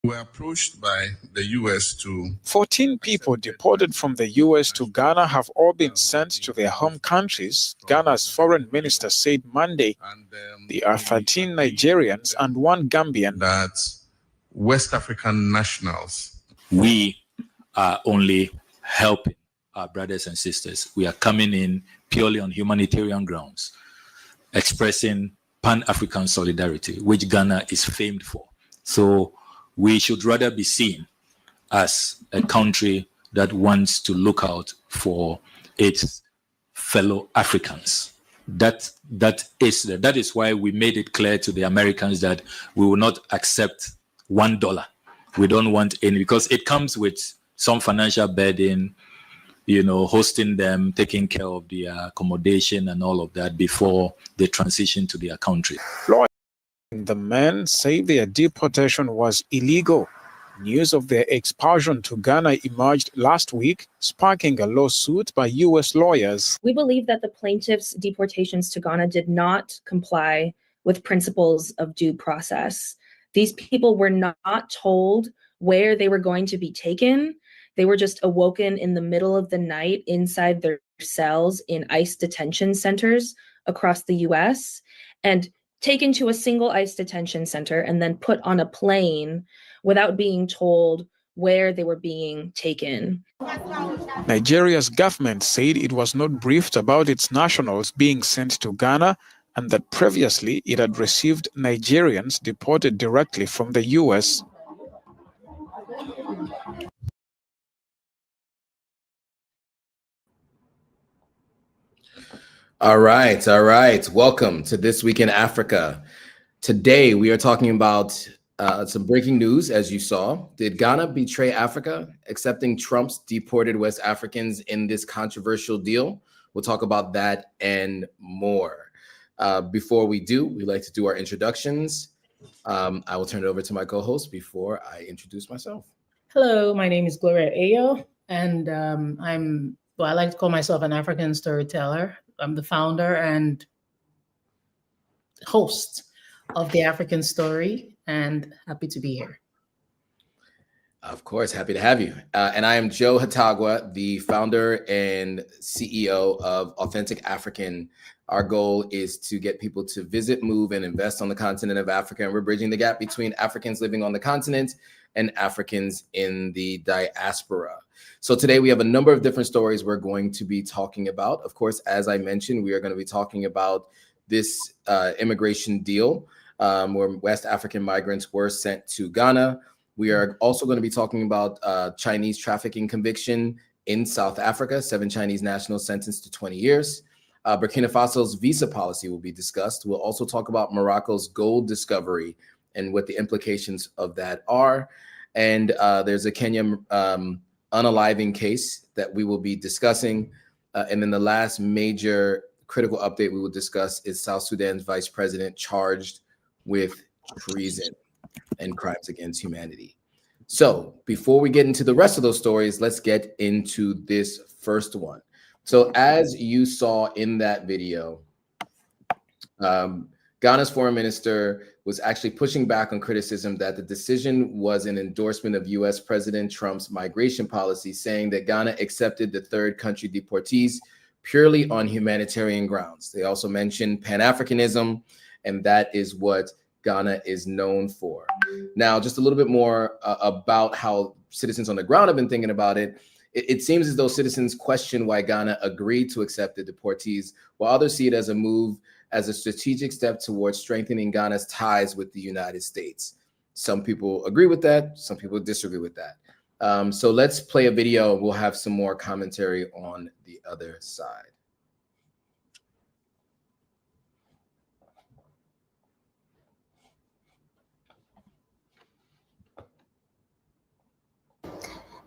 Were approached by the U.S. to 14 people deported from the U.S. to Ghana have all been sent to their home countries, Ghana's foreign minister said Monday. There are 13 Nigerians and 1 Gambian. That West African nationals. We are only helping our brothers and sisters. We are coming in purely on humanitarian grounds, expressing Pan-African solidarity, which Ghana is famed for. So we should rather be seen as a country that wants to look out for its fellow Africans. That is why we made it clear to the Americans that we will not accept $1. We don't want any, because it comes with some financial burden, hosting them, taking care of their accommodation and all of that before they transition to their country. The men say their deportation was illegal. News of their expulsion to Ghana emerged last week, sparking a lawsuit by U.S. lawyers. We believe that the plaintiffs' deportations to Ghana did not comply with principles of due process. These people were not told where they were going to be taken. They were just awoken in the middle of the night inside their cells in ICE detention centers across the U.S. and taken to a single ICE detention center and then put on a plane without being told where they were being taken. Nigeria's government said it was not briefed about its nationals being sent to Ghana and that previously it had received Nigerians deported directly from the U.S. All right. Welcome to This Week in Africa. Today, we are talking about some breaking news, as you saw. Did Ghana betray Africa, accepting Trump's deported West Africans in this controversial deal? We'll talk about that and more. Before we do, we like to do our introductions. I will turn it over to my co-host before I introduce myself. Hello, my name is Gloria Ayo, and I like to call myself an African storyteller. I'm the founder and host of the African Story, and happy to be here. Of course, happy to have you. And I am Joe Hatagwa, the founder and CEO of Authentic African. Our goal is to get people to visit, move, and invest on the continent of Africa. And we're bridging the gap between Africans living on the continent and Africans in the diaspora. So today we have a number of different stories we're going to be talking about. Of course, as I mentioned, we are going to be talking about this immigration deal where West African migrants were sent to Ghana. We are also going to be talking about Chinese trafficking conviction in South Africa, 7 Chinese nationals sentenced to 20 years. Burkina Faso's visa policy will be discussed. We'll also talk about Morocco's gold discovery and what the implications of that are. And there's a Kenyan unaliving case that we will be discussing. And then the last major critical update we will discuss is South Sudan's vice president charged with treason and crimes against humanity. So before we get into the rest of those stories, let's get into this first one. So as you saw in that video, Ghana's foreign minister was actually pushing back on criticism that the decision was an endorsement of US President Trump's migration policy, saying that Ghana accepted the third country deportees purely on humanitarian grounds. They also mentioned Pan-Africanism, and that is what Ghana is known for. Now, just a little bit more about how citizens on the ground have been thinking about it. It seems as though citizens question why Ghana agreed to accept the deportees, while others see it as a move, as a strategic step towards strengthening Ghana's ties with the United States. Some people agree with that, some people disagree with that. So let's play a video. We'll have some more commentary on the other side.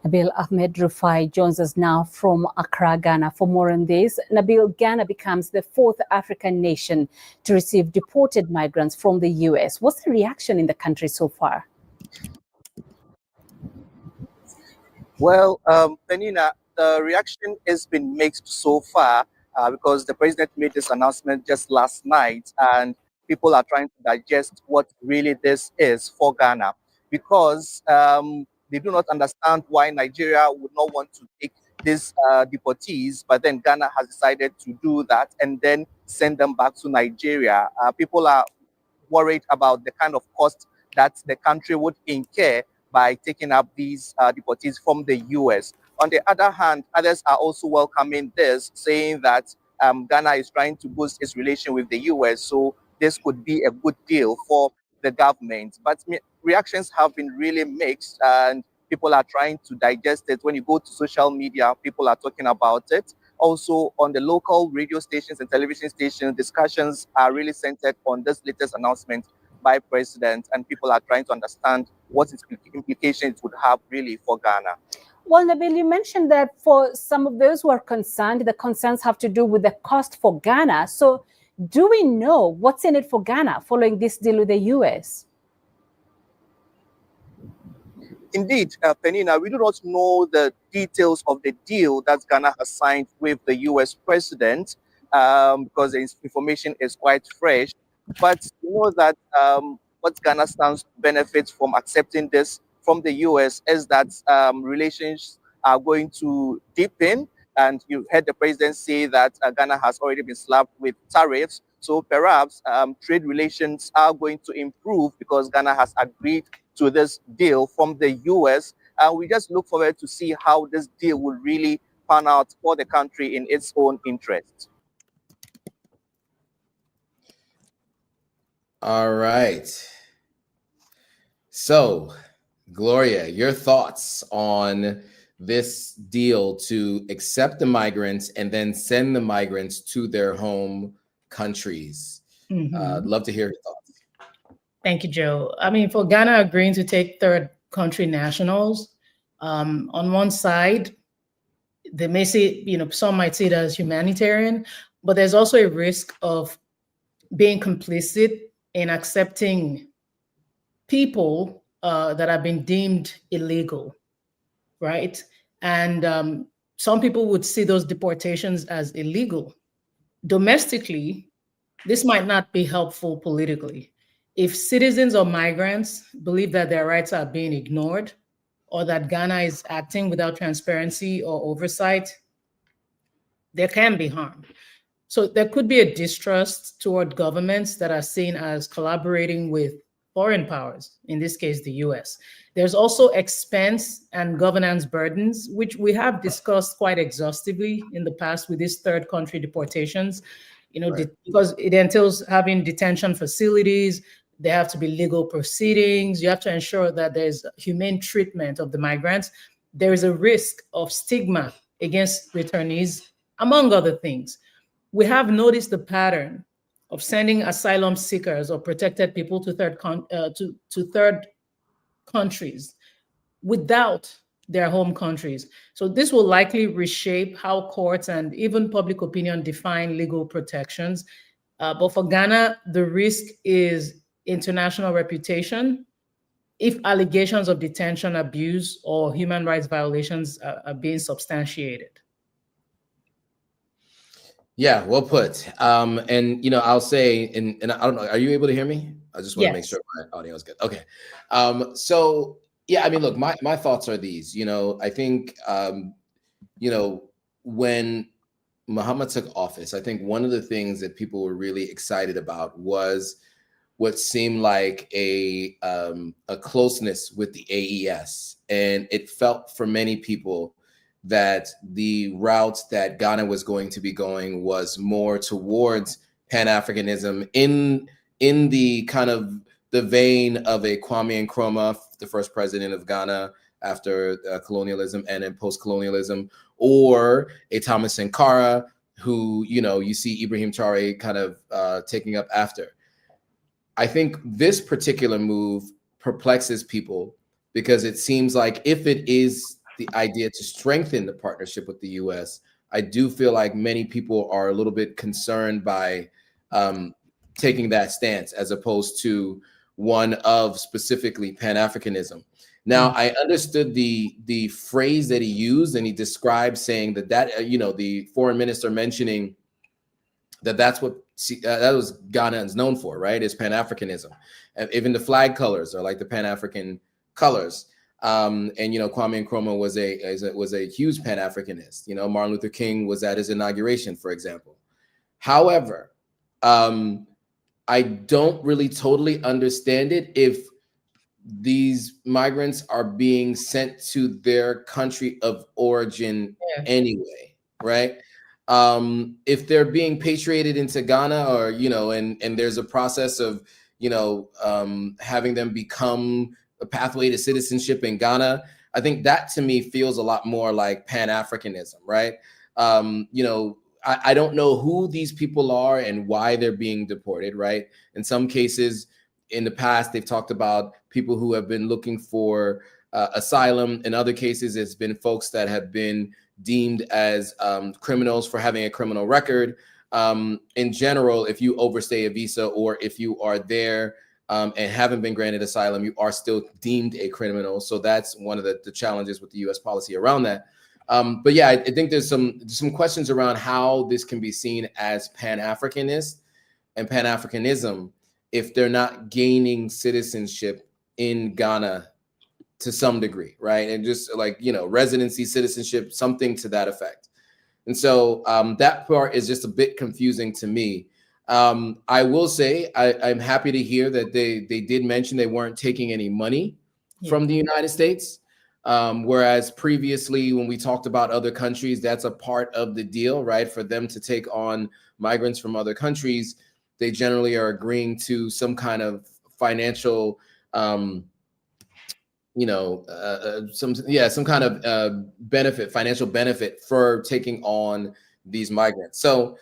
Nabil Ahmed Rufai joins us now from Accra, Ghana. For more on this, Nabil, Ghana becomes the fourth African nation to receive deported migrants from the US. What's the reaction in the country so far? Well, Penina, the reaction has been mixed so far because the president made this announcement just last night, and people are trying to digest what really this is for Ghana, because they do not understand why Nigeria would not want to take these deportees, but then Ghana has decided to do that and then send them back to Nigeria. People are worried about the kind of cost that the country would incur by taking up these deportees from the US. On the other hand, others are also welcoming this, saying that Ghana is trying to boost its relation with the US, so this could be a good deal for the government. But reactions have been really mixed, and people are trying to digest it. When you go to social media, people are talking about it. Also, on the local radio stations and television stations, discussions are really centered on this latest announcement by President, and people are trying to understand what its implications would have really for Ghana. Well, Nabil, you mentioned that for some of those who are concerned, the concerns have to do with the cost for Ghana. So do we know what's in it for Ghana following this deal with the US? Indeed, Penina, we do not know the details of the deal that Ghana has signed with the US president because the information is quite fresh. But you know that what Ghana stands to benefit from accepting this from the US is that relations are going to deepen. And you heard the president say that Ghana has already been slapped with tariffs. So perhaps trade relations are going to improve because Ghana has agreed to this deal from the US. And we just look forward to see how this deal will really pan out for the country in its own interest. All right. So, Gloria, your thoughts on this deal to accept the migrants and then send the migrants to their home countries? I'd love to hear your thoughts. Thank you, Joe. I mean, for Ghana agreeing to take third country nationals, on one side, they may see, some might see it as humanitarian, but there's also a risk of being complicit in accepting people that have been deemed illegal, right? And some people would see those deportations as illegal. Domestically, this might not be helpful politically. If citizens or migrants believe that their rights are being ignored or that Ghana is acting without transparency or oversight, there can be harm. So there could be a distrust toward governments that are seen as collaborating with foreign powers, in this case, the US. There's also expense and governance burdens, which we have discussed quite exhaustively in the past with these third country deportations, right. Because it entails having detention facilities, there have to be legal proceedings, you have to ensure that there's humane treatment of the migrants. There is a risk of stigma against returnees, among other things. We have noticed the pattern of sending asylum seekers or protected people to third countries without their home countries. So this will likely reshape how courts and even public opinion define legal protections. But for Ghana, the risk is international reputation if allegations of detention, abuse, or human rights violations are being substantiated. Yeah, well put. And I'll say, and I don't know, are you able to hear me? I just want to make sure my audio is good. Okay. So yeah, I mean, look, my thoughts are these. I think when Muhammad took office, I think one of the things that people were really excited about was what seemed like a closeness with the AES, and it felt for many people that the route that Ghana was going to be going was more towards Pan-Africanism in the kind of the vein of a Kwame Nkrumah, the first president of Ghana after colonialism and then post-colonialism, or a Thomas Sankara, who, you see Ibrahim Traore kind of taking up after. I think this particular move perplexes people because it seems like if it is the idea to strengthen the partnership with the U.S., I do feel like many people are a little bit concerned by taking that stance as opposed to one of specifically Pan-Africanism. Now, I understood the phrase that he used, and he described saying that the foreign minister mentioning that's what that was Ghana is known for, right? Is Pan-Africanism. And even the flag colors are like the Pan-African colors. And Kwame Nkrumah was a huge Pan-Africanist. Martin Luther King was at his inauguration, for example. However, I don't really totally understand it if these migrants are being sent to their country of origin anyway, right? If they're being patriated into Ghana, or and there's a process of having them become a pathway to citizenship in Ghana, I think that to me feels a lot more like Pan-Africanism, right? I don't know who these people are and why they're being deported, right? In some cases, in the past, they've talked about people who have been looking for asylum. In other cases, it's been folks that have been deemed as criminals for having a criminal record. In general, if you overstay a visa, or if you are there and haven't been granted asylum, you are still deemed a criminal. So that's one of the challenges with the U.S. policy around that. But yeah, I think there's some questions around how this can be seen as Pan-Africanist and Pan-Africanism if they're not gaining citizenship in Ghana to some degree, right? And just like, residency, citizenship, something to that effect. And so that part is just a bit confusing to me. I will say I'm happy to hear that they did mention they weren't taking any money from the United States. Whereas previously, when we talked about other countries, that's a part of the deal, right? For them to take on migrants from other countries, they generally are agreeing to some kind of financial, some kind of financial benefit for taking on these migrants. So,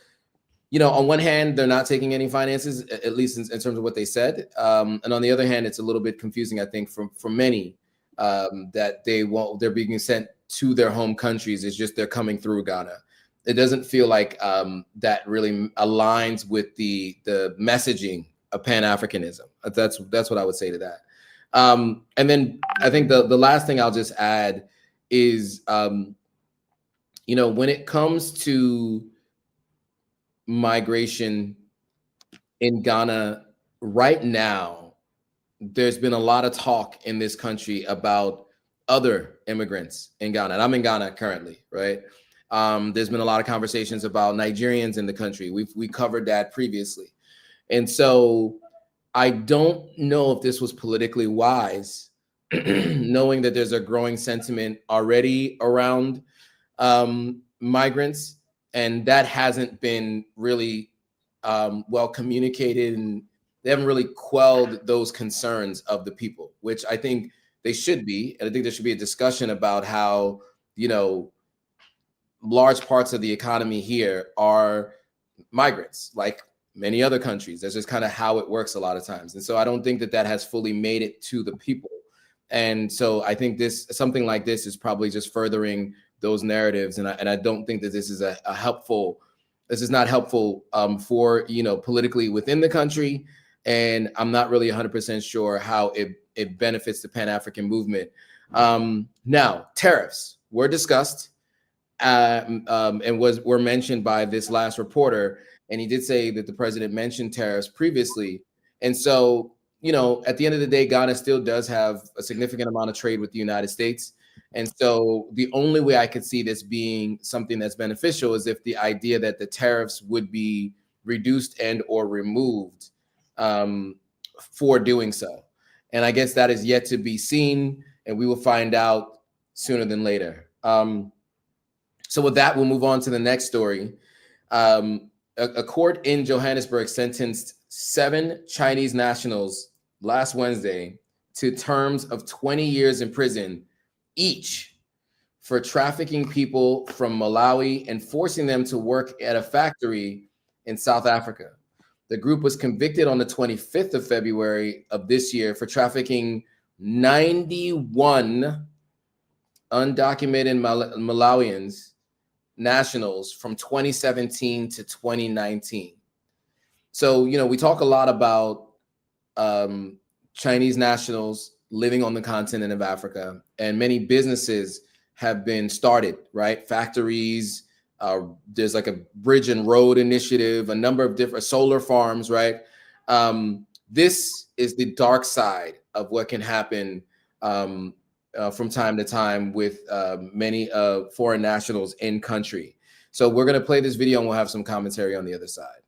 on one hand, they're not taking any finances, at least in terms of what they said. And on the other hand, it's a little bit confusing, I think, for many. That they're being sent to their home countries. It's just they're coming through Ghana. It doesn't feel like that really aligns with the messaging of Pan-Africanism. That's what I would say to that. And then I think the last thing I'll just add is, when it comes to migration in Ghana right now, there's been a lot of talk in this country about other immigrants in Ghana. And I'm in Ghana currently, right? There's been a lot of conversations about Nigerians in the country. We covered that previously. And so I don't know if this was politically wise, knowing that there's a growing sentiment already around migrants, and that hasn't been really well communicated, and they haven't really quelled those concerns of the people, which I think they should be. And I think there should be a discussion about how, large parts of the economy here are migrants, like many other countries. That's just kind of how it works a lot of times. And so I don't think that has fully made it to the people. And so I think something like this is probably just furthering those narratives. And I don't think that this is this is not helpful for, politically within the country. And I'm not really 100% sure how it benefits the Pan-African movement. Now, tariffs were discussed and were mentioned by this last reporter. And he did say that the president mentioned tariffs previously. And so, at the end of the day, Ghana still does have a significant amount of trade with the United States. And so the only way I could see this being something that's beneficial is if the idea that the tariffs would be reduced and or removed for doing so. And I guess that is yet to be seen, and we will find out sooner than later. So with that, we'll move on to the next story. A court in Johannesburg sentenced 7 Chinese nationals last Wednesday to terms of 20 years in prison each for trafficking people from Malawi and forcing them to work at a factory in South Africa. The group was convicted on the 25th of February of this year for trafficking 91 undocumented Malawians, nationals from 2017 to 2019. So, you know, we talk a lot about Chinese nationals living on the continent of Africa, and many businesses have been started, right? Factories, there's like a bridge and road initiative, a number of different solar farms, right? This is the dark side of what can happen from time to time with many foreign nationals in country. So we're going to play this video and we'll have some commentary on the other side.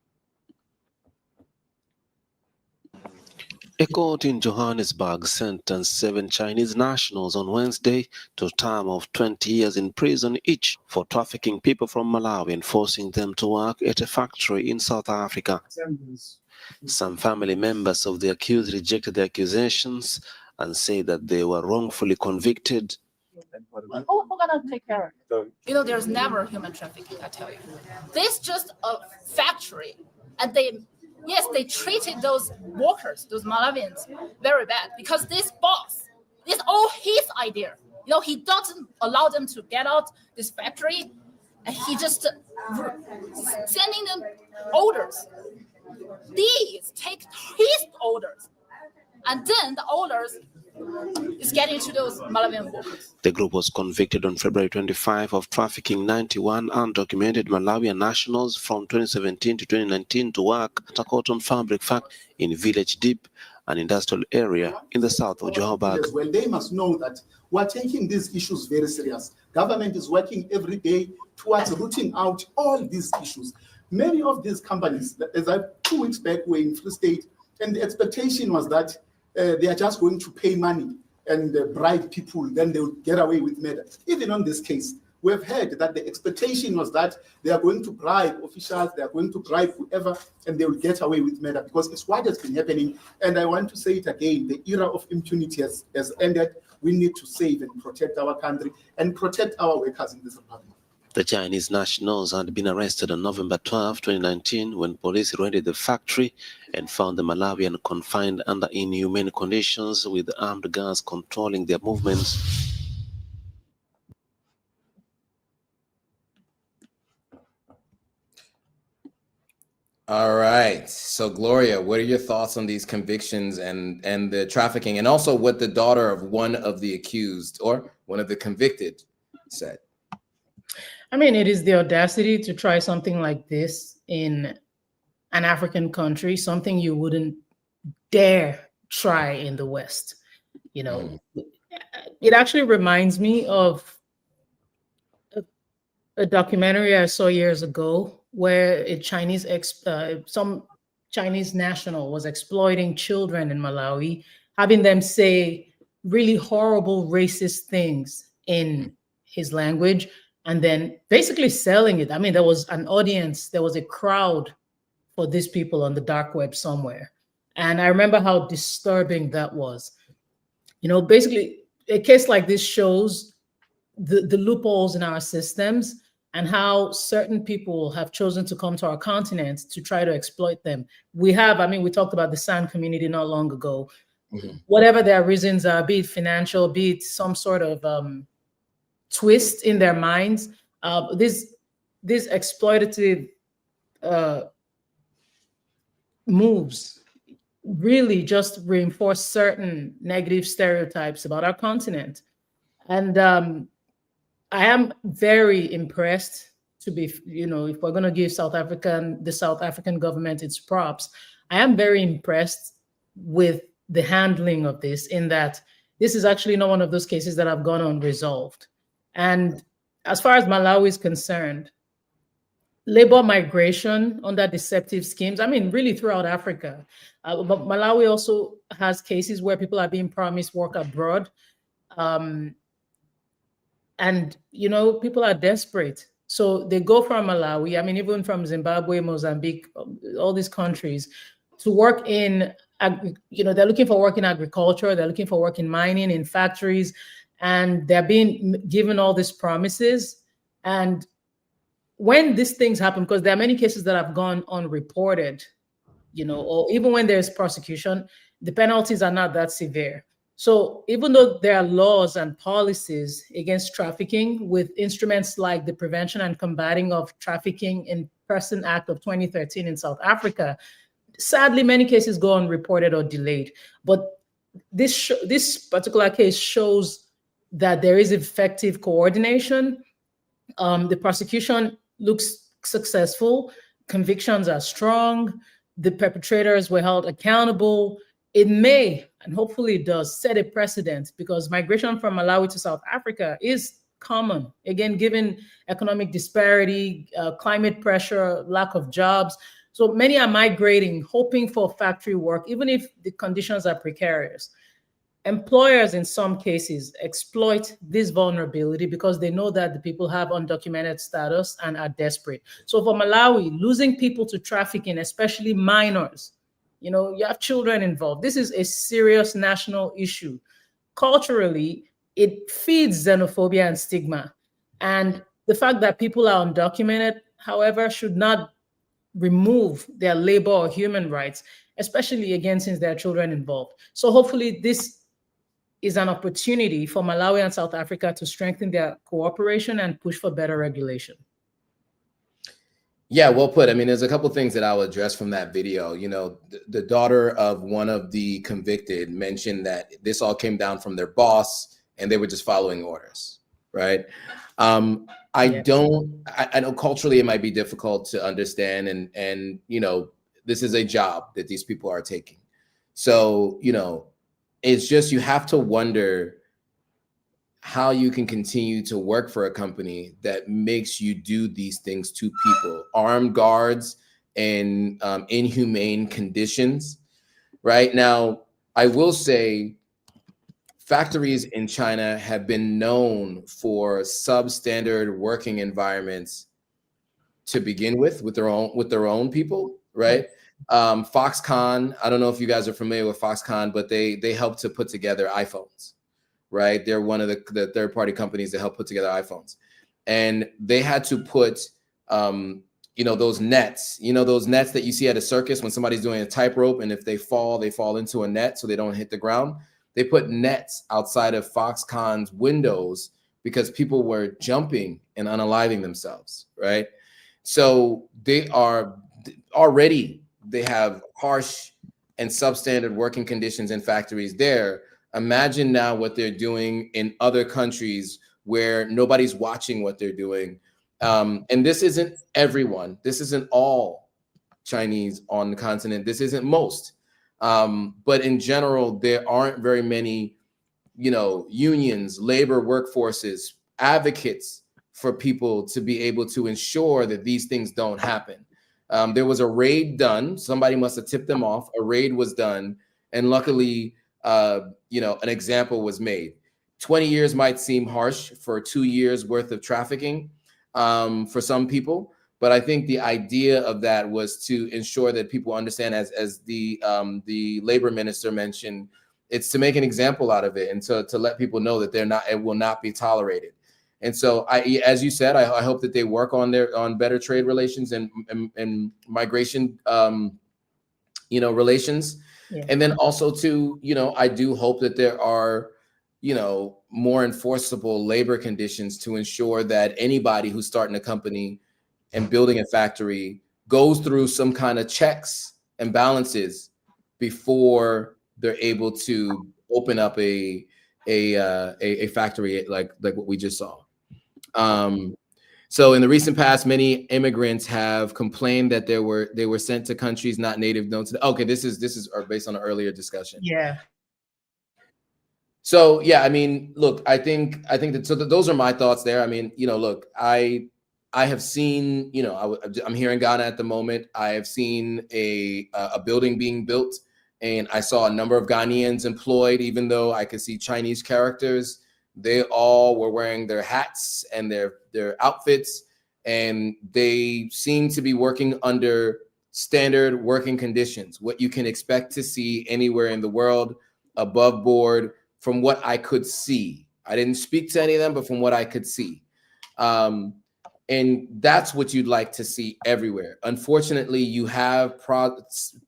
A court in Johannesburg sentenced 7 Chinese nationals on Wednesday to a term of 20 years in prison each for trafficking people from Malawi and forcing them to work at a factory in South Africa. Some family members of the accused rejected the accusations and say that they were wrongfully convicted. Who gonna take care of it? You know, there's never human trafficking, I tell you. This just a factory, and they treated those workers, those Malawians, very bad because this boss, it's all his idea. You know, he doesn't allow them to get out this factory, and he just sending them orders. These take his orders, and then the orders is getting to those Malawian workers. The group was convicted on February 25 of trafficking 91 undocumented Malawian nationals from 2017 to 2019 to work at a cotton fabric factory in Village Deep, an industrial area in the south of Johannesburg. Well, they must know that we're taking these issues very serious. Government is working every day towards rooting out all these issues. Many of these companies, as I 2 weeks back, were in Free State, and the expectation was that they are just going to pay money and bribe people, then they will get away with murder. Even on this case, we have heard that the expectation was that they are going to bribe officials, they are going to bribe whoever, and they will get away with murder because it's what has been happening. And I want to say it again, the era of impunity has ended. We need to save and protect our country and protect our workers in this republic. The Chinese nationals had been arrested on November 12, 2019, when police raided the factory and found the Malawian confined under inhumane conditions with armed guards controlling their movements. All right. So, Gloria, what are your thoughts on these convictions and the trafficking, and also what the daughter of one of the accused or one of the convicted said? I mean, it is the audacity to try something like this in an African country, something you wouldn't dare try in the West. You know, it actually reminds me of a documentary I saw years ago where some Chinese national was exploiting children in Malawi, having them say really horrible racist things in his language, and then basically selling it. I mean, there was an audience, there was a crowd for these people on the dark web somewhere. And I remember how disturbing that was. You know, basically, a case like this shows the loopholes in our systems and how certain people have chosen to come to our continent to try to exploit them. We talked about the San community not long ago. Mm-hmm. Whatever their reasons are, be it financial, be it some sort of twist in their minds, these exploitative moves really just reinforce certain negative stereotypes about our continent. And I am very impressed to be, you know, if we're going to give the South African government its props, I am very impressed with the handling of this, in that this is actually not one of those cases that have gone unresolved. And as far as Malawi is concerned, labor migration under deceptive schemes, I mean, really throughout Africa. But Malawi also has cases where people are being promised work abroad. And, you know, people are desperate. So they go from Malawi, I mean, even from Zimbabwe, Mozambique, all these countries, to work in, you know, they're looking for work in agriculture, they're looking for work in mining, in factories, and they're being given all these promises. And when these things happen, because there are many cases that have gone unreported, you know, or even when there's prosecution, the penalties are not that severe. So even though there are laws and policies against trafficking with instruments like the Prevention and Combating of Trafficking in Person Act of 2013 in South Africa, sadly, many cases go unreported or delayed. But this particular case shows that there is effective coordination. The prosecution looks successful. Convictions are strong. The perpetrators were held accountable. It may, and hopefully it does, set a precedent, because migration from Malawi to South Africa is common. Again, given economic disparity, climate pressure, lack of jobs. So many are migrating, hoping for factory work, even if the conditions are precarious. Employers, in some cases, exploit this vulnerability because they know that the people have undocumented status and are desperate. So for Malawi, losing people to trafficking, especially minors, you have children involved. This is a serious national issue. Culturally, it feeds xenophobia and stigma. And the fact that people are undocumented, however, should not remove their labor or human rights, especially again, since there are children involved. So hopefully this is an opportunity for Malawi and South Africa to strengthen their cooperation and push for better regulation. Yeah, well put. I mean, there's a couple of things that I'll address from that video. The daughter of one of the convicted mentioned that this all came down from their boss and they were just following orders, right? I know culturally it might be difficult to understand, and this is a job that these people are taking. So, it's just, you have to wonder how you can continue to work for a company that makes you do these things to people, armed guards and inhumane conditions. Right now, I will say factories in China have been known for substandard working environments to begin with their own people, right? Foxconn, I don't know if you guys are familiar with Foxconn, but they help to put together iPhones. Right, they're one of the third-party companies that help put together iPhones, and they had to put, those nets, those nets that you see at a circus when somebody's doing a tightrope, and if they fall into a net so they don't hit the ground. They put nets outside of Foxconn's windows because people were jumping and unaliving themselves. Right, so they have harsh and substandard working conditions in factories there. Imagine now what they're doing in other countries where nobody's watching what they're doing. And this isn't everyone. This isn't all Chinese on the continent. This isn't most. But in general, there aren't very many, unions, labor workforces, advocates for people to be able to ensure that these things don't happen. There was a raid done. Somebody must have tipped them off. A raid was done. And luckily, an example was made. 20 years might seem harsh for 2 years worth of trafficking for some people, but I think the idea of that was to ensure that people understand, as the labor minister mentioned, it's to make an example out of it and to let people know that it will not be tolerated. And so, as you said, I hope that they work on better trade relations and migration, relations. Yeah. And then also too, I do hope that there are, more enforceable labor conditions to ensure that anybody who's starting a company and building a factory goes through some kind of checks and balances before they're able to open up a factory like what we just saw. So in the recent past, many immigrants have complained that they were sent to countries not native known to them. Okay, this is based on an earlier discussion. Yeah. So yeah, I mean, look, I think that those are my thoughts there. I mean, look, I have seen, I'm here in Ghana at the moment. I have seen a building being built, and I saw a number of Ghanaians employed, even though I could see Chinese characters. They all were wearing their hats and their outfits, and they seem to be working under standard working conditions, what you can expect to see anywhere in the world, above board, from what I could see. I didn't speak to any of them, but from what I could see. And that's what you'd like to see everywhere. Unfortunately, you have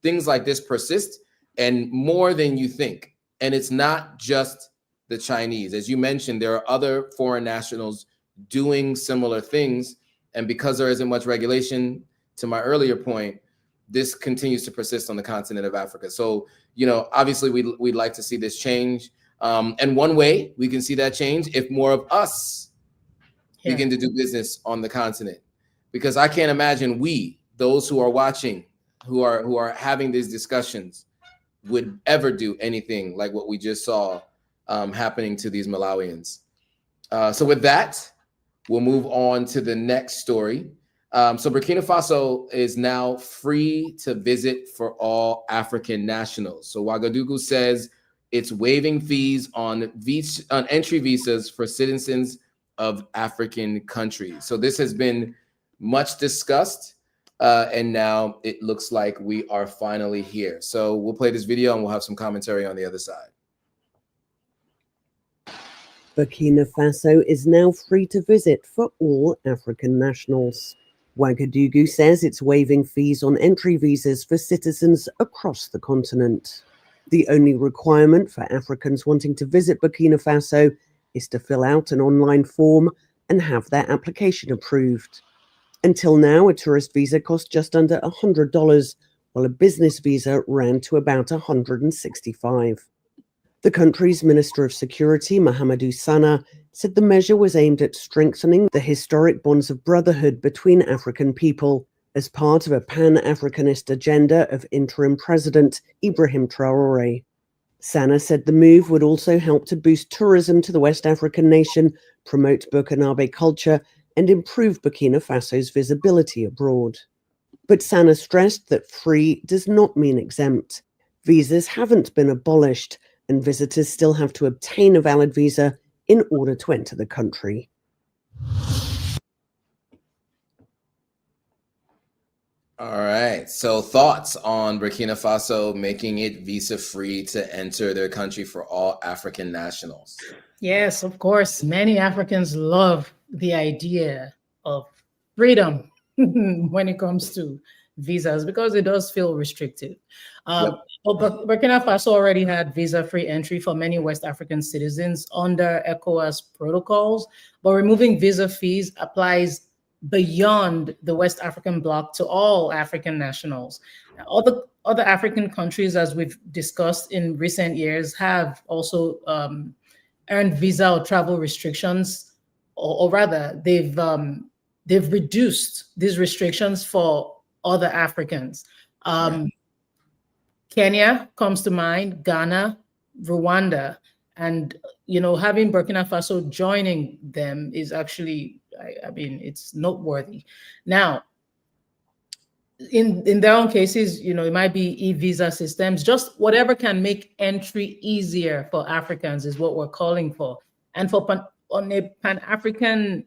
things like this persist, and more than you think. And it's not just the Chinese. As you mentioned, there are other foreign nationals doing similar things. And because there isn't much regulation, to my earlier point, this continues to persist on the continent of Africa. So, obviously we'd like to see this change. And one way we can see that change, if more of us begin to do business on the continent, because I can't imagine those who are watching, who are having these discussions, would ever do anything like what we just saw happening to these Malawians. So with that, we'll move on to the next story. So Burkina Faso is now free to visit for all African nationals. So Ouagadougou says it's waiving fees on entry visas for citizens of African countries. So this has been much discussed, and now it looks like we are finally here. So we'll play this video and we'll have some commentary on the other side. Burkina Faso is now free to visit for all African nationals. Ouagadougou says it's waiving fees on entry visas for citizens across the continent. The only requirement for Africans wanting to visit Burkina Faso is to fill out an online form and have their application approved. Until now, a tourist visa cost just under $100, while a business visa ran to about $165. The country's Minister of Security, Mahamadou Sana, said the measure was aimed at strengthening the historic bonds of brotherhood between African people as part of a pan-Africanist agenda of interim President Ibrahim Traoré. Sana said the move would also help to boost tourism to the West African nation, promote Burkinabe culture, and improve Burkina Faso's visibility abroad. But Sana stressed that free does not mean exempt. Visas haven't been abolished, and visitors still have to obtain a valid visa in order to enter the country. All right. So thoughts on Burkina Faso making it visa-free to enter their country for all African nationals? Yes, of course. Many Africans love the idea of freedom when it comes to visas because it does feel restrictive. But Burkina Faso already had visa-free entry for many West African citizens under ECOWAS protocols, but removing visa fees applies beyond the West African bloc to all African nationals. Other African countries, as we've discussed in recent years, have also earned visa or travel restrictions, or rather, they've reduced these restrictions for other Africans. Kenya comes to mind, Ghana, Rwanda, and having Burkina Faso joining them is actually, I mean, it's noteworthy. Now, in their own cases, it might be e-visa systems, just whatever can make entry easier for Africans is what we're calling for. And on a Pan-African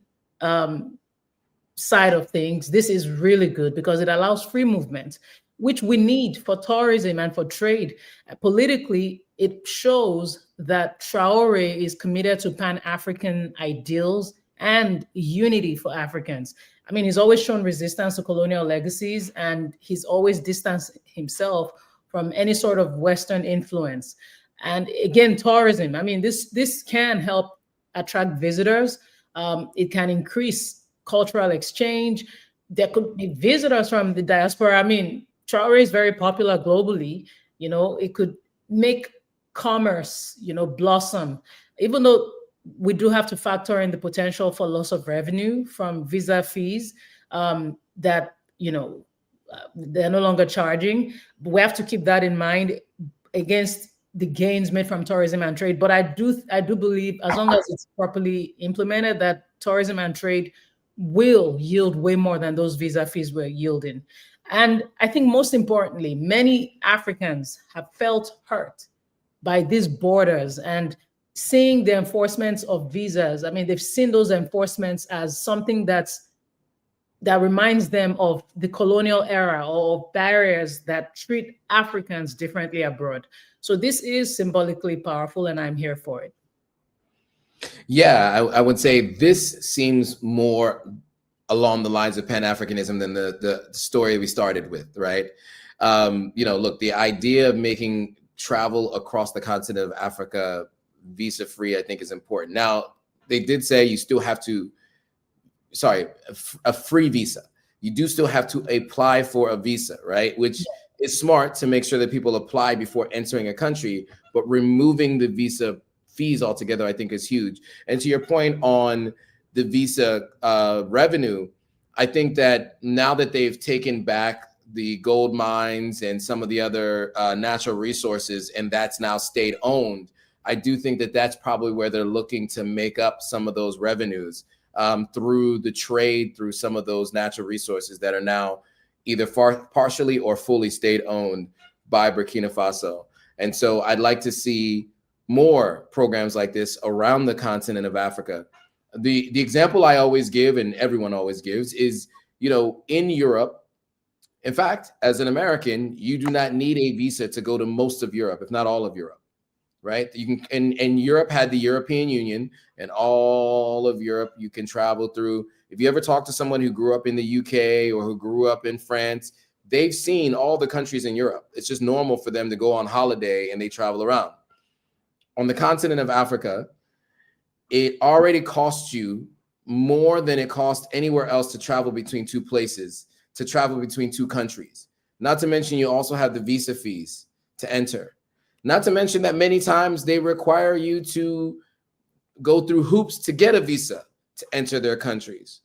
side of things, this is really good because it allows free movement, which we need for tourism and for trade. Politically, it shows that Traoré is committed to Pan-African ideals and unity for Africans. I mean, he's always shown resistance to colonial legacies, and he's always distanced himself from any sort of Western influence. And again, tourism, I mean, this can help attract visitors. It can increase cultural exchange. There could be visitors from the diaspora. I mean, Traoré is very popular globally. It could make commerce, blossom, even though we do have to factor in the potential for loss of revenue from visa fees that, they're no longer charging. But we have to keep that in mind against the gains made from tourism and trade. But I do believe, as long as it's properly implemented, that tourism and trade will yield way more than those visa fees were yielding. And I think most importantly, many Africans have felt hurt by these borders and seeing the enforcements of visas. I mean, they've seen those enforcements as something that reminds them of the colonial era or barriers that treat Africans differently abroad. So this is symbolically powerful, and I'm here for it. Yeah, I would say this seems more along the lines of Pan-Africanism than the story we started with, right? Look, the idea of making travel across the continent of Africa visa-free, I think is important. Now, they did say you still have to, a free visa. You do still have to apply for a visa, right? Which is smart to make sure that people apply before entering a country, but removing the visa fees altogether, I think is huge. And to your point on the visa revenue, I think that now that they've taken back the gold mines and some of the other natural resources, and that's now state owned, I do think that that's probably where they're looking to make up some of those revenues through the trade, through some of those natural resources that are now either partially or fully state owned by Burkina Faso. And so I'd like to see more programs like this around the continent of Africa. The example I always give, and everyone always gives, is, in Europe, in fact, as an American, you do not need a visa to go to most of Europe, if not all of Europe, right? You can, and Europe had the European Union, and all of Europe you can travel through. If you ever talk to someone who grew up in the UK or who grew up in France, they've seen all the countries in Europe. It's just normal for them to go on holiday and they travel around. On the continent of Africa, it already costs you more than it costs anywhere else to travel between two places, to travel between two countries. Not to mention, you also have the visa fees to enter. Not to mention that many times they require you to go through hoops to get a visa to enter their countries.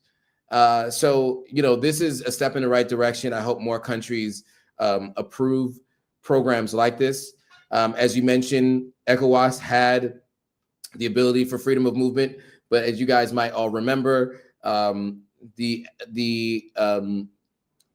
So, this is a step in the right direction. I hope more countries approve programs like this. As you mentioned, ECOWAS had the ability for freedom of movement, but as you guys might all remember, the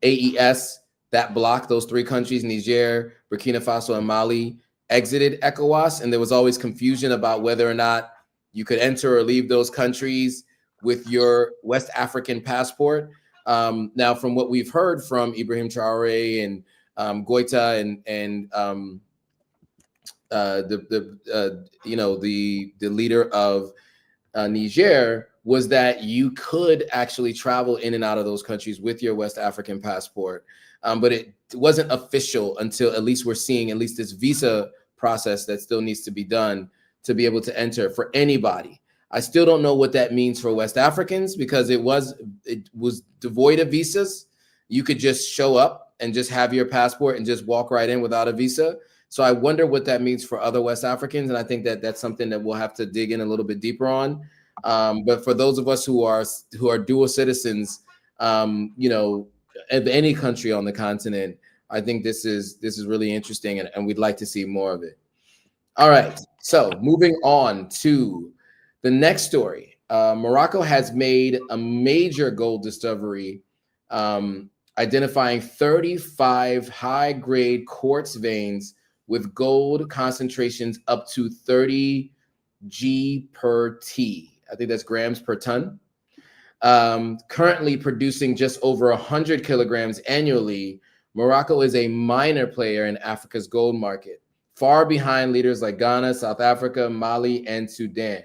AES that blocked those three countries, Niger, Burkina Faso, and Mali, exited ECOWAS, and there was always confusion about whether or not you could enter or leave those countries with your West African passport. Now, from what we've heard from Ibrahim Traore and Goita and the leader of Niger, was that you could actually travel in and out of those countries with your West African passport. But it wasn't official until at least we're seeing at least this visa process that still needs to be done to be able to enter for anybody. I still don't know what that means for West Africans, because it was devoid of visas. You could just show up and just have your passport and just walk right in without a visa. So I wonder what that means for other West Africans. And I think that that's something that we'll have to dig in a little bit deeper on. But for those of us who are dual citizens, of any country on the continent, I think this is really interesting, and we'd like to see more of it. All right, so moving on to the next story. Morocco has made a major gold discovery, identifying 35 high-grade quartz veins with gold concentrations up to 30 G per T. I think that's grams per ton. Currently producing just over 100 kilograms annually, Morocco is a minor player in Africa's gold market, far behind leaders like Ghana, South Africa, Mali, and Sudan.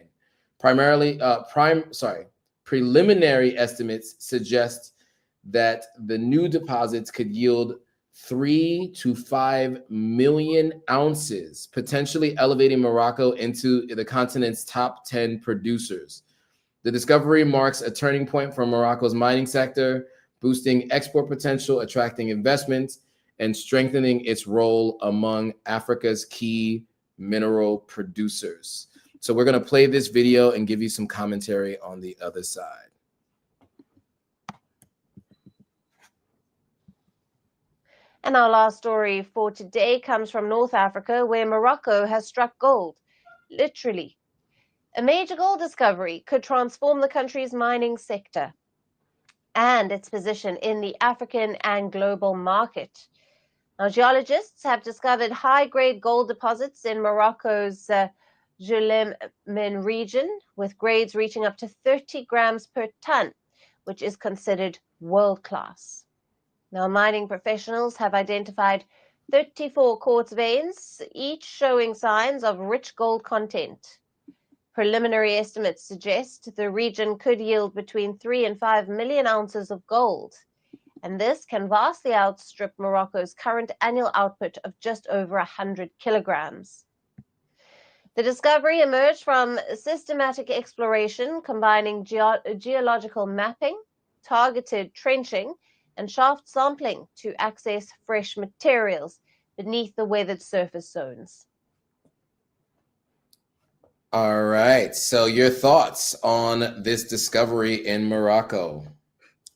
Preliminary estimates suggest that the new deposits could yield 3 to 5 million ounces, potentially elevating Morocco into the continent's top 10 producers. The discovery marks a turning point for Morocco's mining sector, boosting export potential, attracting investments, and strengthening its role among Africa's key mineral producers. So we're going to play this video and give you some commentary on the other side. And our last story for today comes from North Africa, where Morocco has struck gold, literally. A major gold discovery could transform the country's mining sector and its position in the African and global market. Now, geologists have discovered high-grade gold deposits in Morocco's Julemin region, with grades reaching up to 30 grams per ton, which is considered world-class. Now, mining professionals have identified 34 quartz veins, each showing signs of rich gold content. Preliminary estimates suggest the region could yield between 3 and 5 million ounces of gold, and this can vastly outstrip Morocco's current annual output of just over 100 kilograms. The discovery emerged from systematic exploration combining geological mapping, targeted trenching, and shaft sampling to access fresh materials beneath the weathered surface zones. All right. So your thoughts on this discovery in Morocco?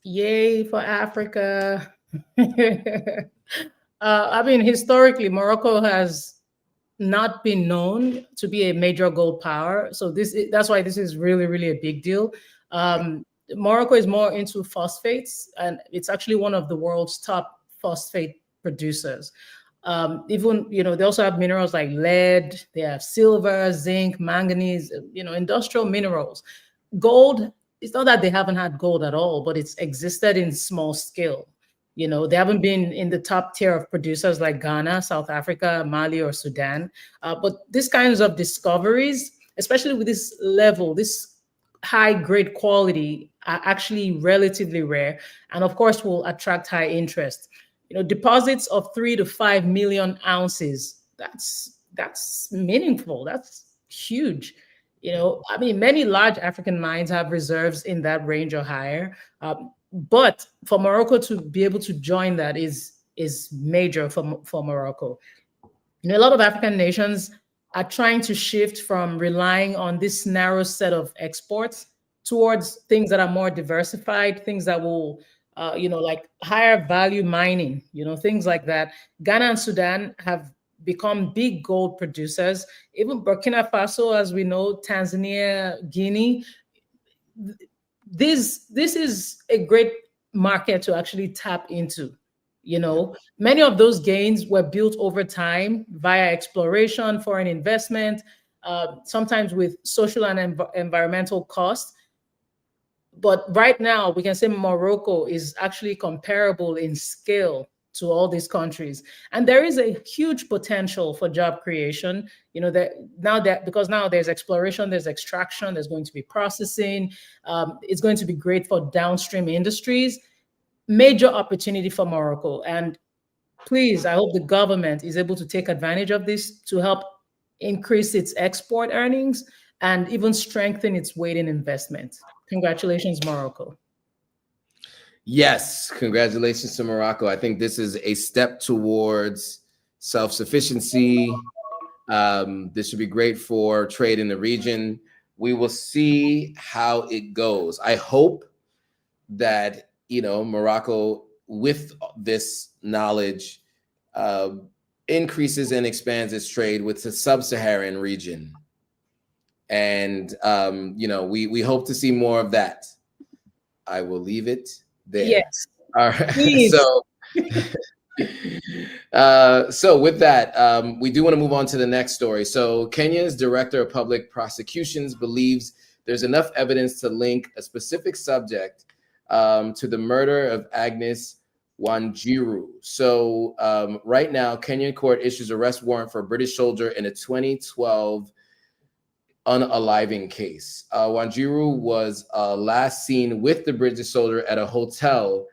Yay for Africa. I mean, historically, Morocco has not been known to be a major gold power. So that's why this is really, really a big deal. Morocco is more into phosphates, and it's actually one of the world's top phosphate producers. Even, they also have minerals like lead, they have silver, zinc, manganese, industrial minerals. Gold, it's not that they haven't had gold at all, but it's existed in small scale. They haven't been in the top tier of producers like Ghana, South Africa, Mali, or Sudan. But these kinds of discoveries, especially with this level, this high grade quality, are actually relatively rare, and of course will attract high interest. Deposits of 3 to 5 million ounces, that's meaningful. That's huge. I mean, many large African mines have reserves in that range or higher. But for Morocco to be able to join that is major for Morocco. A lot of African nations are trying to shift from relying on this narrow set of exports towards things that are more diversified, things that will, like higher value mining, things like that. Ghana and Sudan have become big gold producers. Even Burkina Faso, as we know, Tanzania, Guinea. This is a great market to actually tap into. Many of those gains were built over time via exploration, foreign investment, sometimes with social and environmental costs. But right now, we can say Morocco is actually comparable in scale to all these countries. And there is a huge potential for job creation, because now there's exploration, there's extraction, there's going to be processing. It's going to be great for downstream industries. Major opportunity for Morocco. And please, I hope the government is able to take advantage of this to help increase its export earnings and even strengthen its weight in investment. Congratulations, Morocco. Yes, congratulations to Morocco. I think this is a step towards self-sufficiency. This should be great for trade in the region. We will see how it goes. I hope that, Morocco, with this knowledge, increases and expands its trade with the sub-Saharan region. And, we hope to see more of that. I will leave it there. Yes. All right. Please. So with that, we do want to move on to the next story. So Kenya's Director of Public Prosecutions believes there's enough evidence to link a specific subject to the murder of Agnes Wanjiru. So right now, Kenyan court issues arrest warrant for a British soldier in a 2012 unaliving case. Wanjiru was last seen with the British soldier at a hotel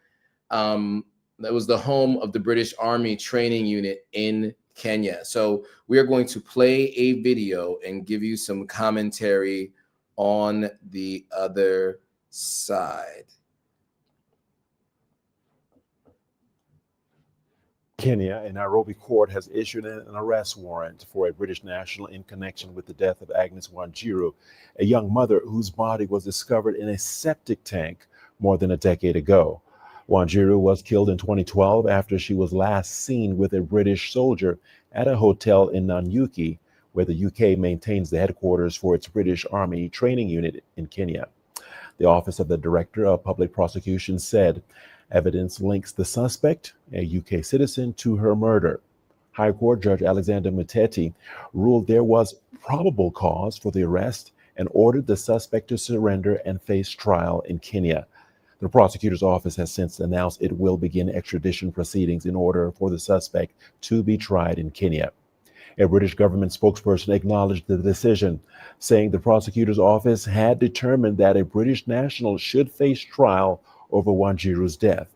that was the home of the British Army training unit in Kenya. So we are going to play a video and give you some commentary on the other side. Kenya, a Nairobi court has issued an arrest warrant for a British national in connection with the death of Agnes Wanjiru, a young mother whose body was discovered in a septic tank more than a decade ago. Wanjiru was killed in 2012 after she was last seen with a British soldier at a hotel in Nanyuki, where the UK maintains the headquarters for its British Army training unit in Kenya. The Office of the Director of Public Prosecution said evidence links the suspect, a UK citizen, to her murder. High Court Judge Alexander Muteti ruled there was probable cause for the arrest and ordered the suspect to surrender and face trial in Kenya. The prosecutor's office has since announced it will begin extradition proceedings in order for the suspect to be tried in Kenya. A British government spokesperson acknowledged the decision, saying the prosecutor's office had determined that a British national should face trial over Wanjiru's death.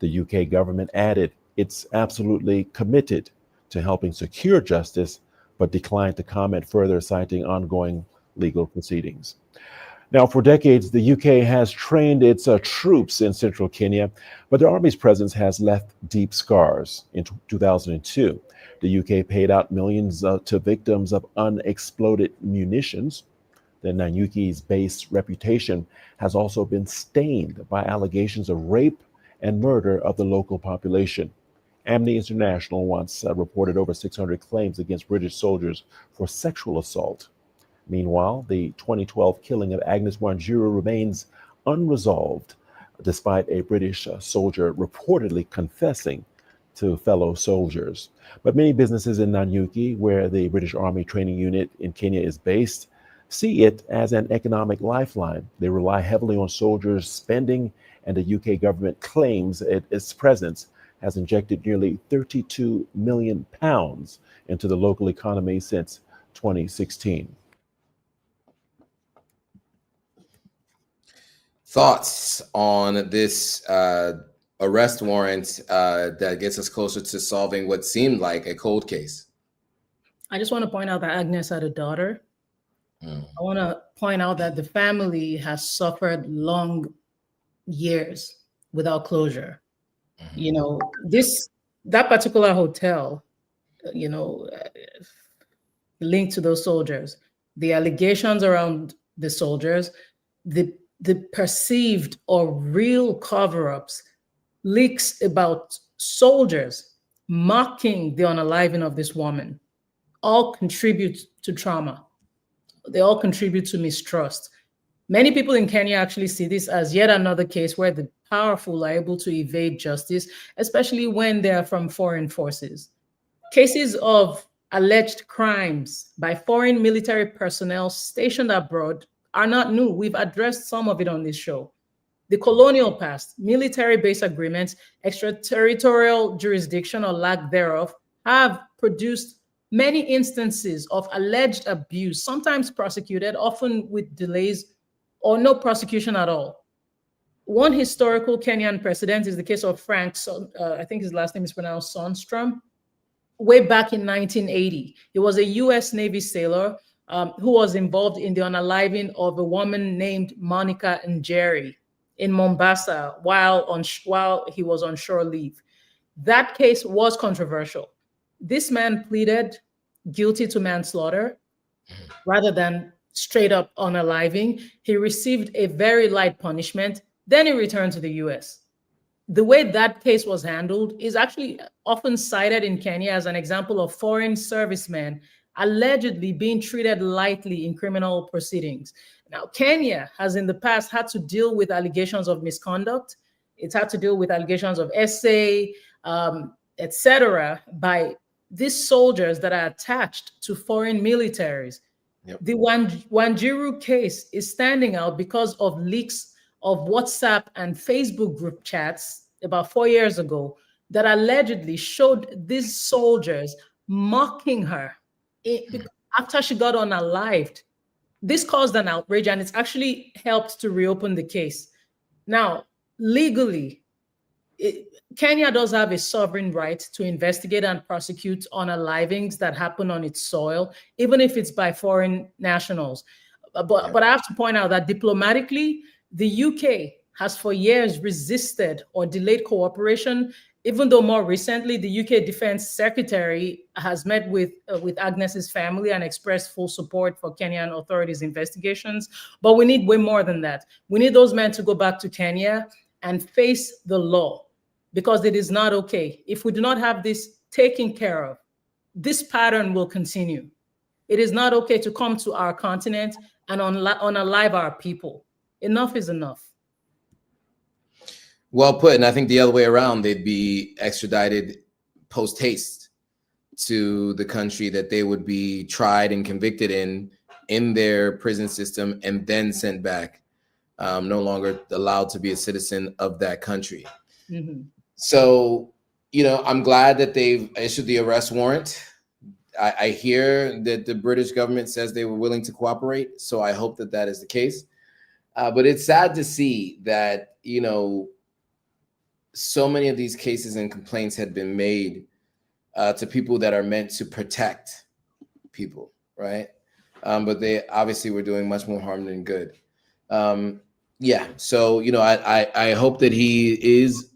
The UK government added it's absolutely committed to helping secure justice, but declined to comment further, citing ongoing legal proceedings. Now, for decades, the UK has trained its troops in central Kenya, but the Army's presence has left deep scars. In 2002, the UK paid out millions to victims of unexploded munitions. The Nanyuki's base reputation has also been stained by allegations of rape and murder of the local population. Amnesty International once reported over 600 claims against British soldiers for sexual assault. Meanwhile, the 2012 killing of Agnes Wanjiru remains unresolved, despite a British soldier reportedly confessing to fellow soldiers. But many businesses in Nanyuki, where the British Army training unit in Kenya is based, see it as an economic lifeline. They rely heavily on soldiers' spending, and the UK government claims its presence has injected nearly £32 million into the local economy since 2016. Thoughts on this arrest warrant that gets us closer to solving what seemed like a cold case? I just want to point out that Agnes had a daughter. I want to point out that the family has suffered long years without closure. You know, that particular hotel, you know, linked to those soldiers, the allegations around the soldiers, the perceived or real cover-ups, leaks about soldiers mocking the unaliving of this woman, all contribute to trauma. They all contribute to mistrust. Many people in Kenya actually see this as yet another case where the powerful are able to evade justice, especially when they are from foreign forces. Cases of alleged crimes by foreign military personnel stationed abroad are not new. We've addressed some of it on this show. The colonial past, military base agreements, extraterritorial jurisdiction or lack thereof have produced many instances of alleged abuse, sometimes prosecuted, often with delays or no prosecution at all. One historical Kenyan precedent is the case of Frank, I think his last name is pronounced Sonstrom, way back in 1980. He was a US Navy sailor who was involved in the unaliving of a woman named Monica Njeri in Mombasa while he was on shore leave. That case was controversial. This man pleaded guilty to manslaughter rather than straight up unaliving. He received a very light punishment. Then he returned to the US. The way that case was handled is actually often cited in Kenya as an example of foreign servicemen allegedly being treated lightly in criminal proceedings. Now, Kenya has in the past had to deal with allegations of misconduct. It's had to deal with allegations of SA, etc., by these soldiers that are attached to foreign militaries. Yep. The Wanjiru case is standing out because of leaks of WhatsApp and Facebook group chats about 4 years ago that allegedly showed these soldiers mocking her after she got unalived. This caused an outrage, and it's actually helped to reopen the case. Now, legally, Kenya does have a sovereign right to investigate and prosecute unalivings that happen on its soil, even if it's by foreign nationals. But I have to point out that diplomatically, the UK has for years resisted or delayed cooperation, even though more recently the UK Defense Secretary has met with Agnes's family and expressed full support for Kenyan authorities' investigations. But we need way more than that. We need those men to go back to Kenya and face the law, because it is not okay. If we do not have this taken care of, this pattern will continue. It is not okay to come to our continent and unalive our people. Enough is enough. Well put. And I think the other way around, they'd be extradited post haste to the country that they would be tried and convicted in their prison system, and then sent back, no longer allowed to be a citizen of that country. Mm-hmm. So, you know, I'm glad that they've issued the arrest warrant. I hear that the British government says they were willing to cooperate, so I hope that that is the case. But it's sad to see that, you know, so many of these cases and complaints had been made to people that are meant to protect people, right? But they obviously were doing much more harm than good. Yeah, so I hope that he is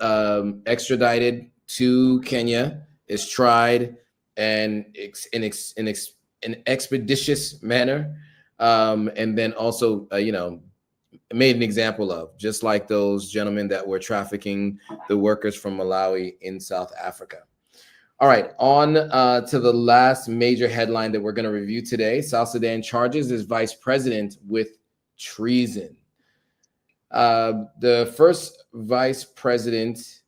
extradited to Kenya, is tried and in an expeditious manner, and then also made an example of, just like those gentlemen that were trafficking the workers from Malawi in South Africa. All right, on to the last major headline that we're going to review today. South Sudan charges its vice president with treason. The first vice president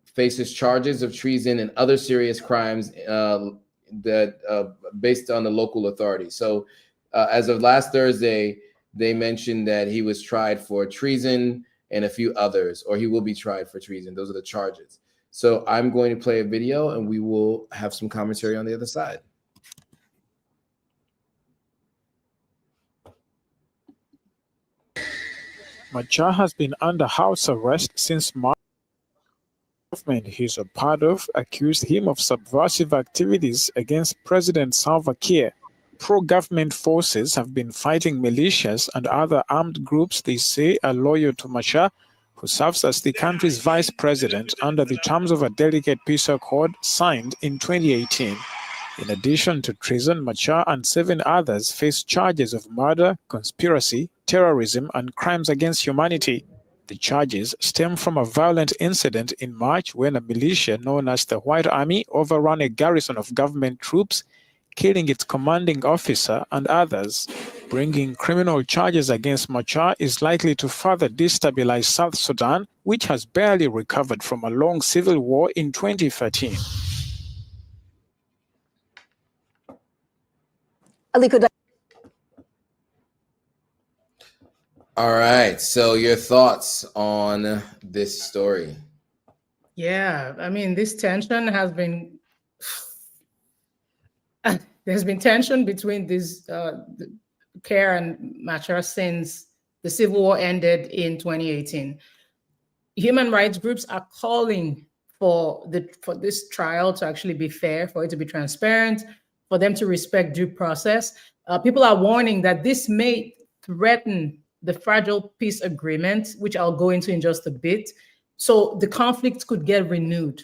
faces charges of treason and other serious crimes that based on the local authorities. So as of last Thursday, they mentioned that he was tried for treason and a few others, or he will be tried for treason. Those are the charges. So I'm going to play a video and we will have some commentary on the other side. Machar has been under house arrest since March. The government he's a part of accused him of subversive activities against President Salva Kiir. Pro-government forces have been fighting militias and other armed groups they say are loyal to Machar, who serves as the country's vice president under the terms of a delicate peace accord signed in 2018. In addition to treason, Machar and 7 others face charges of murder, conspiracy, terrorism, and crimes against humanity. The charges stem from a violent incident in March when a militia known as the White Army overran a garrison of government troops, killing its commanding officer and others. Bringing criminal charges against Machar is likely to further destabilize South Sudan, which has barely recovered from a long civil war in 2013. All right, so your thoughts on this story? Yeah, I mean, this tension has been, there's been tension between these Kiir and Machar since the civil war ended in 2018. Human rights groups are calling for this trial to actually be fair, for it to be transparent, for them to respect due process. People are warning that this may threaten the fragile peace agreement, which I'll go into in just a bit. So the conflict could get renewed.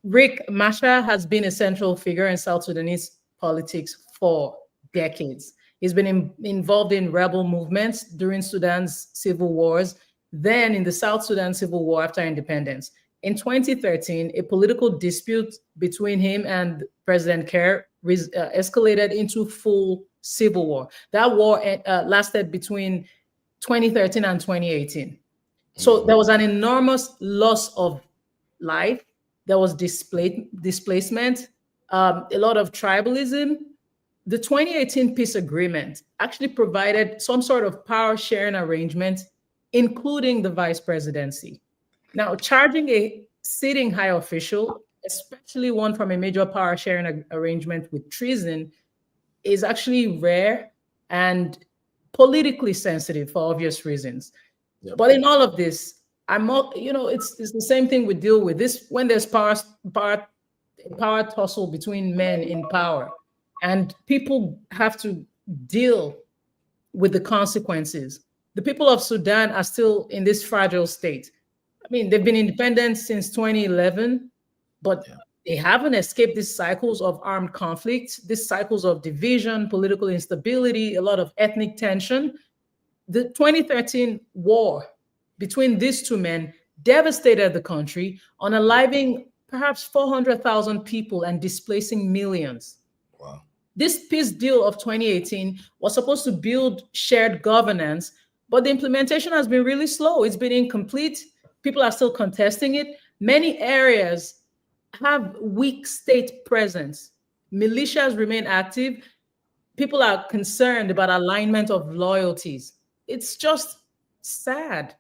Rick, Machar has been a central figure in South Sudanese politics for decades. He's been involved in rebel movements during Sudan's civil wars, then in the South Sudan civil war after independence. In 2013, a political dispute between him and President Kiir escalated into full civil war. That war lasted between 2013 and 2018. So there was an enormous loss of life. There was displacement, a lot of tribalism. The 2018 peace agreement actually provided some sort of power sharing arrangement, including the vice presidency. Now, charging a sitting high official, especially one from a major power sharing arrangement, with treason is actually rare and politically sensitive for obvious reasons. Yep. But in all of this, it's the same thing we deal with this when there's power tussle between men in power, and people have to deal with the consequences. The people of Sudan are still in this fragile state. I mean, they've been independent since 2011, but they haven't escaped these cycles of armed conflict, these cycles of division, political instability, a lot of ethnic tension. The 2013 war between these two men devastated the country, unaliving perhaps 400,000 people and displacing millions. Wow. This peace deal of 2018 was supposed to build shared governance, but the implementation has been really slow. It's been incomplete. People are still contesting it. Many areas have weak state presence. Militias remain active. People are concerned about alignment of loyalties. It's just sad.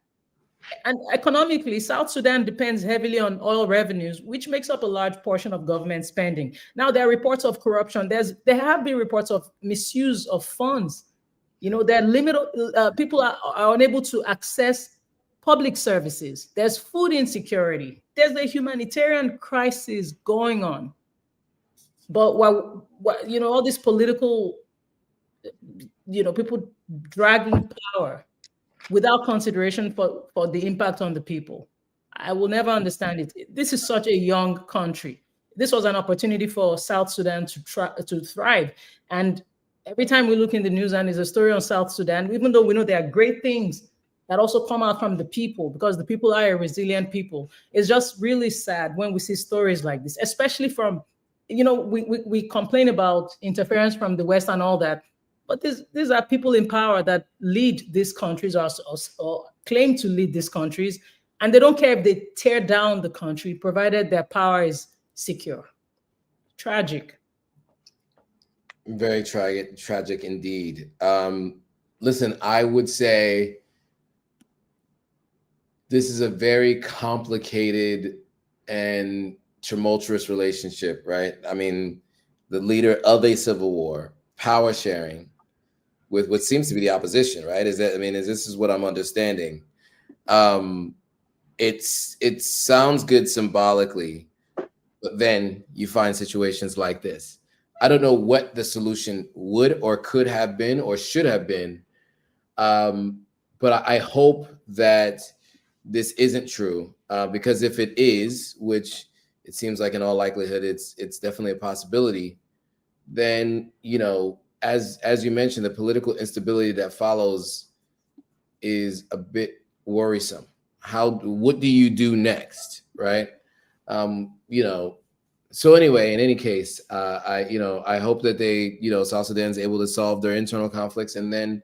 And economically, South Sudan depends heavily on oil revenues, which makes up a large portion of government spending. Now, there are reports of corruption. There have been reports of misuse of funds. There are limited, people are unable to access public services, there's food insecurity, there's a humanitarian crisis going on. But while all this political, people dragging power without consideration for the impact on the people, I will never understand it. This is such a young country. This was an opportunity for South Sudan to thrive. And every time we look in the news and there's a story on South Sudan, even though we know there are great things that also come out from the people, because the people are a resilient people, it's just really sad when we see stories like this, especially from, we complain about interference from the West and all that, but these are people in power that lead these countries or claim to lead these countries, and they don't care if they tear down the country, provided their power is secure. Tragic. Very tragic indeed. Listen, I would say this is a very complicated and tumultuous relationship, right? I mean, the leader of a civil war, power sharing with what seems to be the opposition, right? This is what I'm understanding. It sounds good symbolically, but then you find situations like this. I don't know what the solution would or could have been or should have been, but I hope that this isn't true, because if it is, which it seems like in all likelihood it's definitely a possibility, then as you mentioned, the political instability that follows is a bit worrisome. What do you do next, right? So anyway, in any case, I hope that they, South Sudan is able to solve their internal conflicts, and then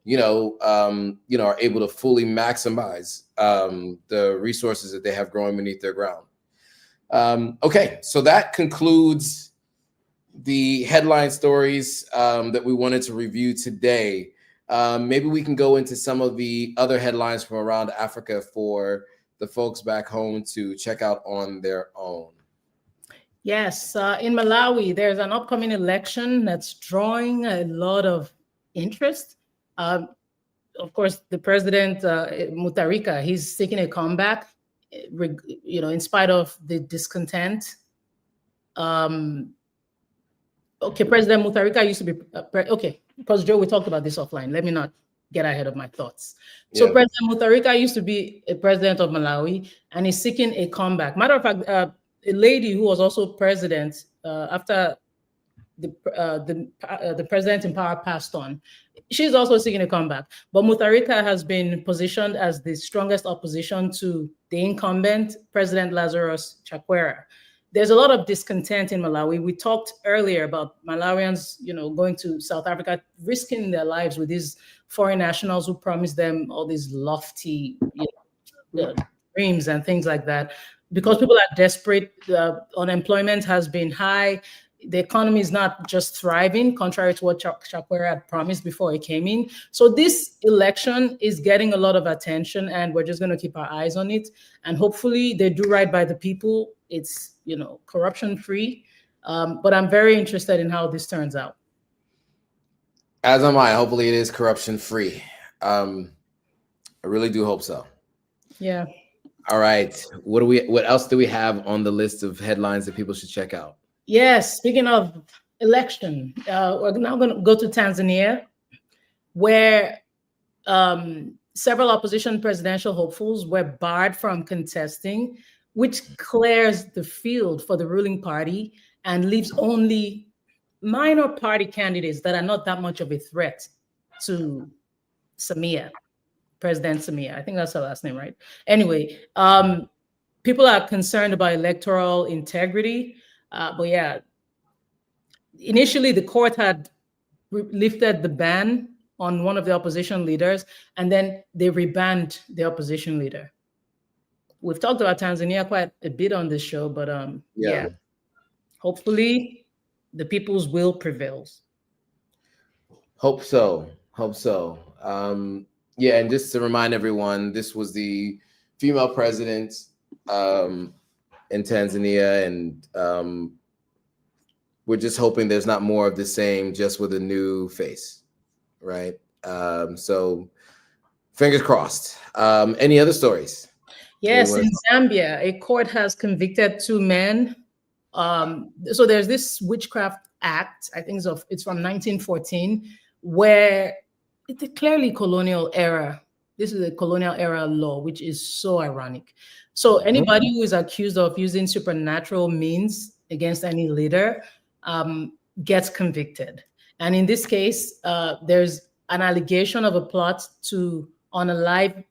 are able to fully maximize the resources that they have growing beneath their ground. Okay, so that concludes the headline stories that we wanted to review today. Maybe we can go into some of the other headlines from around Africa for the folks back home to check out on their own. Yes, in Malawi, there's an upcoming election that's drawing a lot of interest. Of course, the president, Mutharika, he's seeking a comeback, in spite of the discontent. President Mutharika used to be, because Joe, we talked about this offline. Let me not get ahead of my thoughts. So President Mutharika used to be a president of Malawi, and he's seeking a comeback. Matter of fact, a lady who was also president after the president in power passed on, she's also seeking a comeback. But Mutharika has been positioned as the strongest opposition to the incumbent President Lazarus Chakwera. There's a lot of discontent in Malawi. We talked earlier about Malawians, going to South Africa, risking their lives with these foreign nationals who promise them all these lofty dreams and things like that. Because people are desperate, unemployment has been high. The economy is not just thriving, contrary to what Chakwera had promised before he came in. So this election is getting a lot of attention, and we're just going to keep our eyes on it. And hopefully they do right by the people. It's, corruption-free. But I'm very interested in how this turns out. As am I. Hopefully it is corruption-free. I really do hope so. Yeah. All right. What else do we have on the list of headlines that people should check out? Yes, speaking of election, we're now going to go to Tanzania, where several opposition presidential hopefuls were barred from contesting, which clears the field for the ruling party and leaves only minor party candidates that are not that much of a threat to Samia, President Samia. I think that's her last name, right? Anyway, people are concerned about electoral integrity. But yeah, initially the court had lifted the ban on one of the opposition leaders, and then they rebanned the opposition leader. We've talked about Tanzania quite a bit on this show, but yeah, hopefully the people's will prevails. Hope so. Yeah, and just to remind everyone, this was the female president in Tanzania, and we're just hoping there's not more of the same, just with a new face, right? So Fingers crossed. Any other stories? Yes, in Zambia, a court has convicted 2 men. So there's this witchcraft act, I think it's from 1914, where it's a clearly colonial era. This is a colonial era law, which is so ironic. So anybody who is accused of using supernatural means against any leader gets convicted. And in this case, there's an allegation of a plot to unalive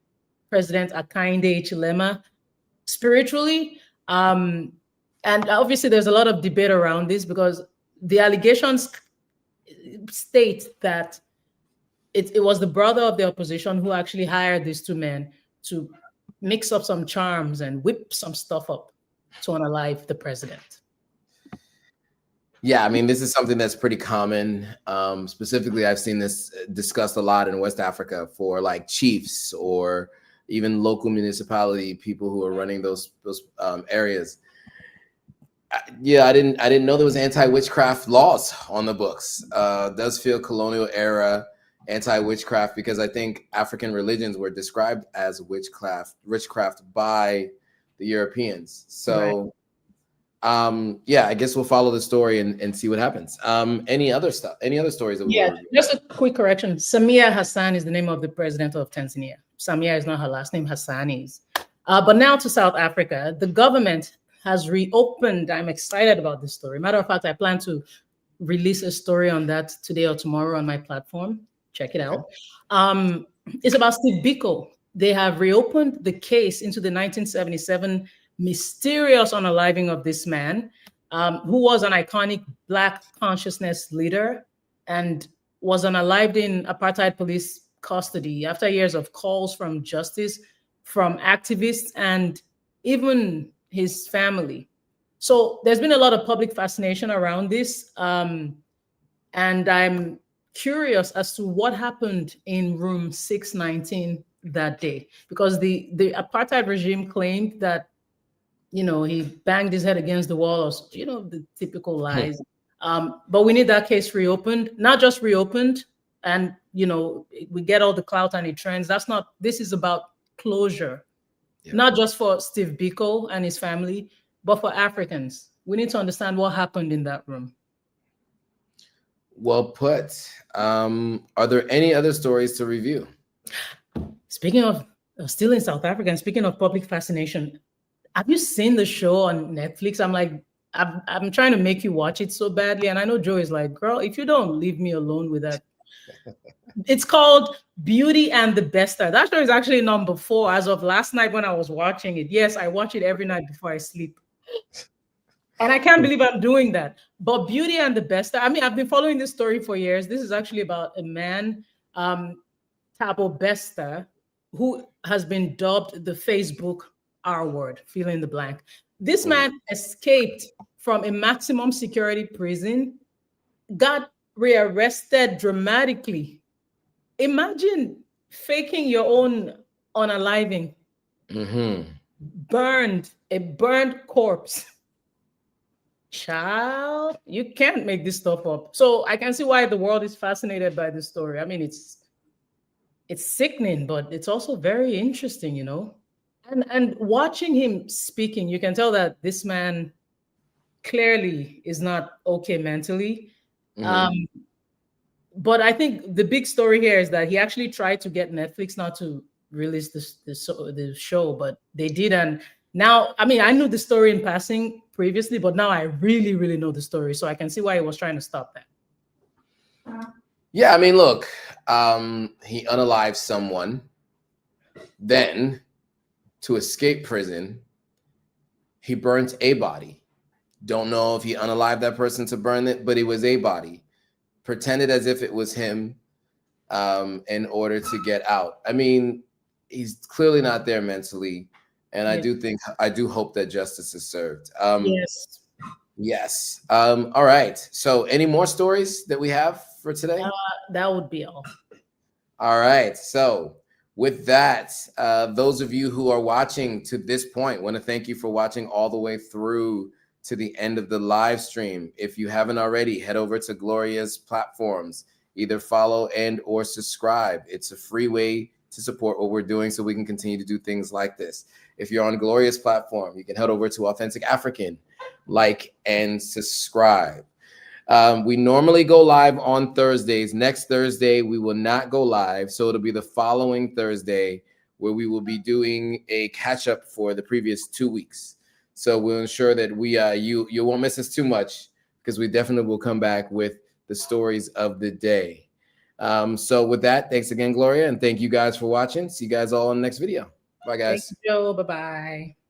President Hakainde Hichilema spiritually. And obviously there's a lot of debate around this because the allegations state that it was the brother of the opposition who actually hired these 2 men to mix up some charms and whip some stuff up to unalive the president. Yeah, I mean, this is something that's pretty common. Specifically, I've seen this discussed a lot in West Africa for like chiefs or even local municipality people who are running those areas. Yeah, I didn't know there was anti-witchcraft laws on the books. Does feel colonial era anti-witchcraft because I think African religions were described as witchcraft by the Europeans. So, yeah, I guess we'll follow the story and see what happens. Any other stuff? Any other stories? That just a quick correction. Samia Hassan is the name of the president of Tanzania. Samia is not her last name. Hassan is. But now to South Africa, the government has reopened. I'm excited about this story. Matter of fact, I plan to release a story on that today or tomorrow on my platform. Check it out. It's about Steve Biko. They have reopened the case into the 1977 mysterious unaliving of this man, who was an iconic Black consciousness leader and was unalived in apartheid police custody after years of calls from justice, from activists, and even his family. So there's been a lot of public fascination around this. And I'm curious as to what happened in room 619 that day, because the apartheid regime claimed that, he banged his head against the wall, or, the typical lies. But we need that case reopened, not just reopened, and, we get all the clout and it trends. This is about closure, not just for Steve Biko and his family, but for Africans. We need to understand what happened in that room. Well put. Are there any other stories to review? Speaking of, still in South Africa, and speaking of public fascination, have you seen the show on Netflix? I'm trying to make you watch it so badly. And I know Joe is like, girl, if you don't leave me alone with that. It's called Beauty and the Beaster. That show is actually number 4 as of last night when I was watching it. Yes, I watch it every night before I sleep. And I can't believe I'm doing that. But Beauty and the Beaster, I've been following this story for years. This is actually about a man, Thabo Bester, who has been dubbed the Facebook R word, fill in the blank. This man escaped from a maximum security prison, got rearrested dramatically. Imagine faking your own unaliving. A burned corpse. Child, you can't make this stuff up. So I can see why the world is fascinated by this story. It's sickening, but it's also very interesting, And watching him speaking, you can tell that this man clearly is not okay mentally. But I think the big story here is that he actually tried to get Netflix not to release the show, but they did. And now, I knew the story in passing previously, but now I really, really know the story. So I can see why he was trying to stop that. Yeah, look, he unalived someone. Then, to escape prison, he burnt a body. Don't know if he unalived that person to burn it, but it was a body. Pretended as if it was him in order to get out. He's clearly not there mentally. And I do hope that justice is served. Yes. All right. So any more stories that we have for today? That would be all. All right. So with that, those of you who are watching to this point, want to thank you for watching all the way through to the end of the live stream. If you haven't already, head over to Gloria's platforms, either follow and or subscribe. It's a free way to support what we're doing so we can continue to do things like this. If you're on Gloria's platform, you can head over to Authentic African, like and subscribe. We normally go live on Thursdays. Next Thursday, we will not go live. So it'll be the following Thursday where we will be doing a catch up for the previous 2 weeks. So we'll ensure that you won't miss us too much, because we definitely will come back with the stories of the day. So with that, thanks again, Gloria. And thank you guys for watching. See you guys all in the next video. Bye, guys. Thank you, Joe. Bye-bye.